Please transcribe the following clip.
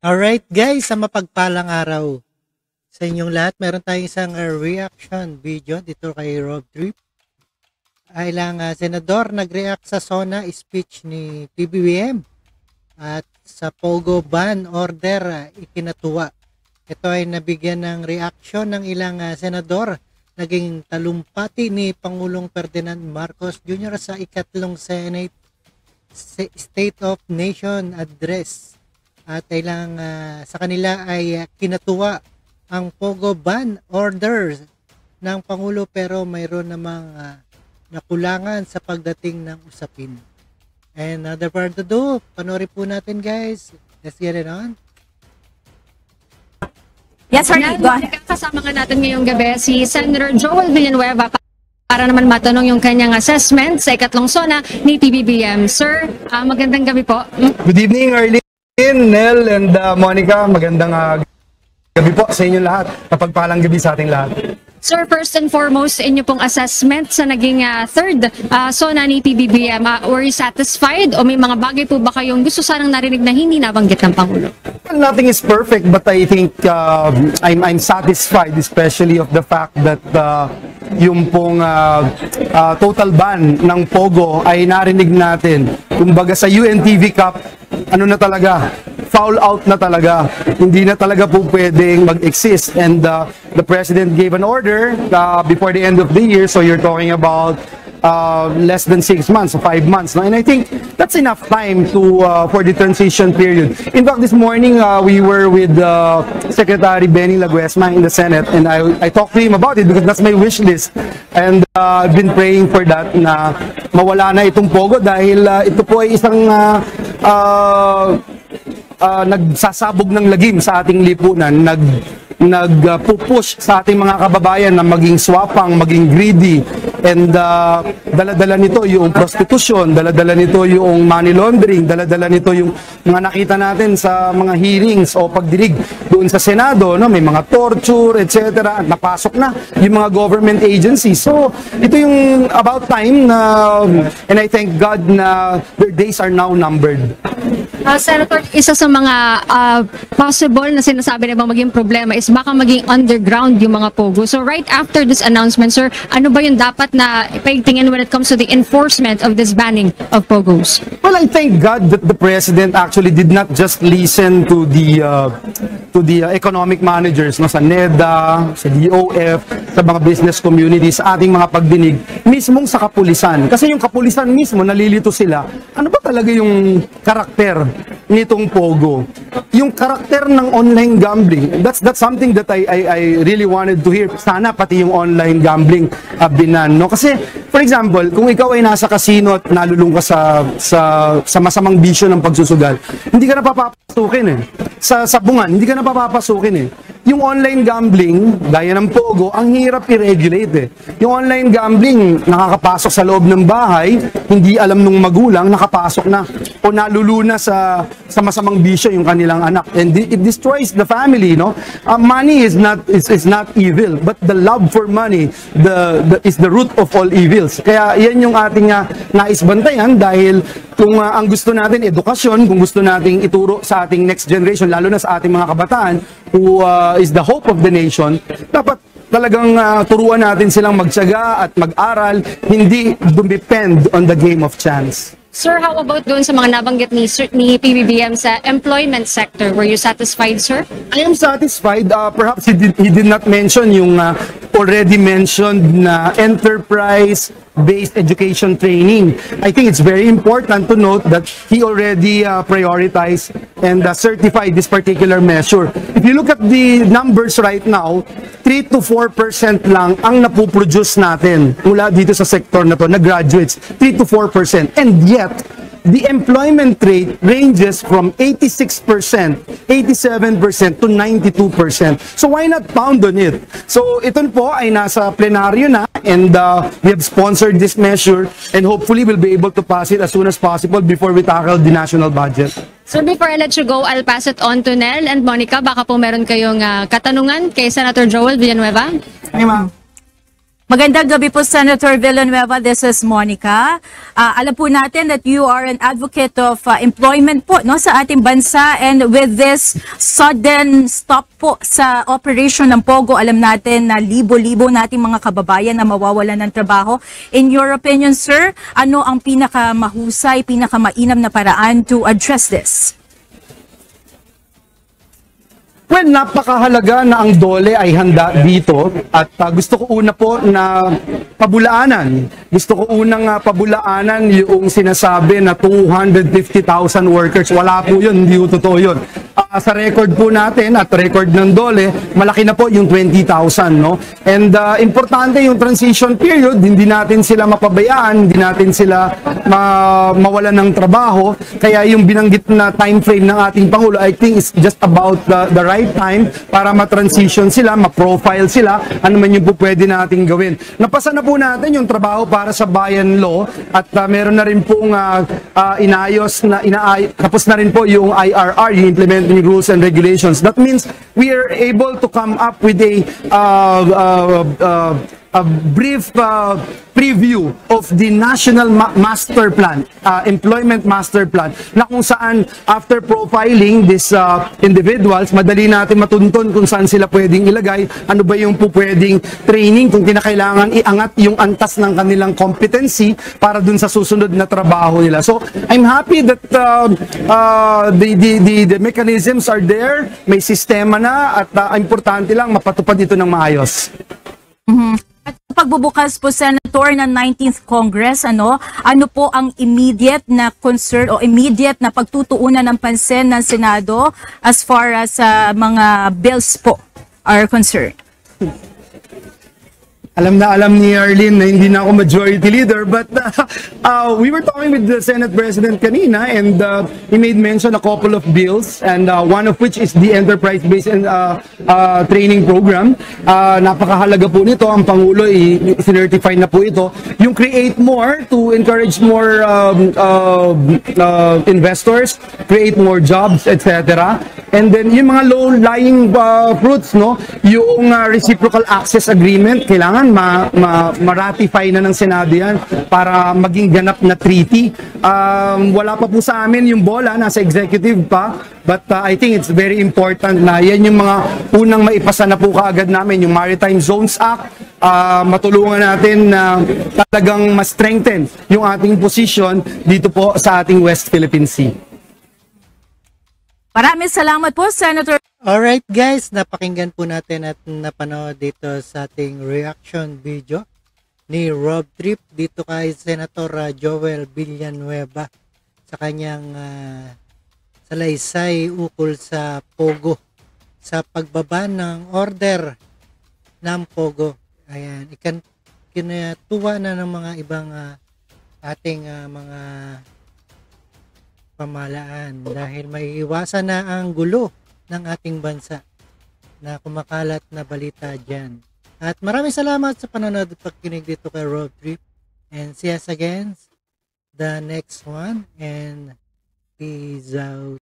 Alright guys, sa mapagpalang araw sa inyong lahat, meron tayong isang reaction video dito kay Rob Trip. Ilang senador nag-react sa SONA speech ni PBBM at sa Pogo ban order ikinatuwa. Ito ay nabigyan ng reaction ng ilang senador. Naging talumpati ni Pangulong Ferdinand Marcos Jr. sa ikatlong Senate State of Nation Address. At ilang sa kanila ay kinatuwa ang Pogo ban order ng Pangulo, pero mayroon namang nakulangan sa pagdating ng usapin. And other part to do, panoorin po natin guys. Let's get it on. Yes, sir. Kasama nga natin ngayong gabi si Senator Joel Villanueva para naman matanong yung kanyang assessment sa ikatlong SONA ni PBBM. Sir, magandang gabi po. Good evening, Arlene, Nel, and Monica. Magandang gabi po sa inyo lahat. Kapagpalang gabi sa ating lahat. Sir, first and foremost, inyo pong assessment sa naging third SONA ni PBBM. Were you satisfied o may mga bagay po ba kayong gusto sanang narinig na hindi nabanggit ng Pangulo? Well, nothing is perfect, but I think I'm satisfied, especially of the fact that yung pong total ban ng Pogo ay narinig natin. Kumbaga sa UNTV Cup, ano na talaga, foul out na talaga. Hindi na talaga po pwedeng mag-exist. And the President gave an order before the end of the year. So you're talking about less than 6 months, 5 months. No? And I think that's enough time to for the transition period. In fact, this morning we were with Secretary Benny Laguesma in the Senate, and I talked to him about it because that's my wish list. And I've been praying for that na mawala na itong Pogo dahil ito po ay isang nagsasabog ng lagim sa ating lipunan, nagpupush sa ating mga kababayan na maging swapang, maging greedy, and dala-dala nito yung prostitution, dala-dala nito yung money laundering, dala-dala nito yung mga nakita natin sa mga hearings o pagdinig doon sa Senado, no? May mga torture, etc. Napasok na yung mga government agencies. So, ito yung about time na, and I thank God na their days are now numbered. Senator, isa sa mga possible na sinasabi na bang maging problema is baka maging underground yung mga Pogo. So right after this announcement, sir, ano ba yung dapat na ipaigtingin when it comes to the enforcement of this banning of Pogos? Well, I thank God that the President actually did not just listen to the economic managers, no, sa NEDA, sa DOF, sa mga business communities, sa ating mga pagdinig, mismong sa kapulisan. Kasi yung kapulisan mismo, nalilito sila, ano ba talaga yung karakter nitong Pogo? Yung karakter ng online gambling, that's something that I really wanted to hear. Sana pati yung online gambling binan, no? Kasi, for example, kung ikaw ay nasa casino at nalulung ka sa masamang bisyo ng pagsusugal, hindi ka na papapasukin eh. Sa bungan, hindi ka na papapasukin eh. Yung online gambling, gaya ng Pogo, ang hirap i-regulate eh. Yung online gambling, nakakapasok sa loob ng bahay, hindi alam nung magulang, nakapasok na o naluluna sa masamang bisyo yung kanilang anak, and it destroys the family, no? Money is not evil, but the love for money is the root of all evils. Kaya yan yung ating naisbantayan, dahil kung ang gusto natin edukasyon, kung gusto nating ituro sa ating next generation, lalo na sa ating mga kabataan who is the hope of the nation, dapat talagang turuan natin silang magtiyaga at mag-aral, hindi depend on the game of chance. Sir, how about doon sa mga nabanggit ni PBBM sa employment sector? Were you satisfied, sir? I am satisfied. Perhaps he did not mention yung already mentioned na enterprise-based education training. I think it's very important to note that he already prioritized and certified this particular measure. If you look at the numbers right now, 3 to 4% lang ang napoproduce natin mula dito sa sector na to, na graduates. 3 to 4%. And yet, the employment rate ranges from 86%, 87% to 92%. So why not pound on it? So ito po ay nasa plenaryo na, and we have sponsored this measure, and hopefully we'll be able to pass it as soon as possible before we tackle the national budget. So before I let you go, I'll pass it on to Nel and Monica. Baka po meron kayong katanungan kay Senator Joel Villanueva. Hey, ma'am. Magandang gabi po, Senator Villanueva. This is Monica. Alam po natin that you are an advocate of employment po, no, sa ating bansa, and with this sudden stop po sa operation ng Pogo, alam natin na libo-libo nating mga kababayan na mawawalan ng trabaho. In your opinion, sir, ano ang pinakamahusay, pinakamainam na paraan to address this? Well, napakahalaga na ang DOLE ay handa dito at gusto ko una po na pabulaanan. Gusto ko unang pabulaanan yung sinasabi na 250,000 workers. Wala po yun, hindi po totoo yun. Sa record po natin at record ng DOLE, malaki na po yung 20,000. No? And importante yung transition period, hindi natin sila mapabayaan, hindi natin sila mawalan ng trabaho. Kaya yung binanggit na time frame ng ating Pangulo, I think is just about the right time para ma-transition sila, ma-profile sila, ano man yung po pwede nating gawin. Napasa na po natin yung trabaho para sa Bayan Law at meron na rin pong inayos na tapos na rin po yung IRR, yung Implementing Rules and Regulations. That means we are able to come up with a brief preview of the National Master Plan, Employment Master Plan, na kung saan after profiling these individuals, madali natin matuntun kung saan sila pwedeng ilagay, ano ba yung pwedeng training, kung kinakailangan iangat yung antas ng kanilang competency para dun sa susunod na trabaho nila. So, I'm happy that the mechanisms are there, may sistema na, at importante lang mapatupad ito ng maayos. At pagbubukas po, Senator, ng 19th Congress, ano po ang immediate na concern o immediate na pagtutuunan ng pansin ng Senado as far as mga bills po are concerned? Alam na alam ni Arlene na hindi na ako majority leader, but we were talking with the Senate President kanina, and he made mention a couple of bills, and one of which is the enterprise-based training program. Napakahalaga po nito. Ang Pangulo i-certify na po ito. Yung create more to encourage more investors, create more jobs, etc. And then yung mga low-lying fruits, no, yung reciprocal access agreement, kailangan ma-ratify na ng Senado yan para maging ganap na treaty. Wala pa po sa amin yung bola, nasa executive pa, but I think it's very important na yan yung mga unang maipasa na po kaagad namin, yung Maritime Zones Act. Matulungan natin na talagang ma-strengthen yung ating position dito po sa ating West Philippine Sea. Maraming salamat po, Senator. Alright guys, napakinggan po natin at napanood dito sa ating reaction video ni Rob Trip dito kay Senator Joel Villanueva sa kanyang salaysay ukol sa Pogo, sa pagbaba ng order ng Pogo. Ayan, kinatuwa na ng mga ibang ating mga pamahalaan dahil maiiwasan na ang gulo ng ating bansa na kumakalat na balita dyan. At maraming salamat sa panonood at pagkinig dito kay Road Trip, and see us again the next one, and peace out.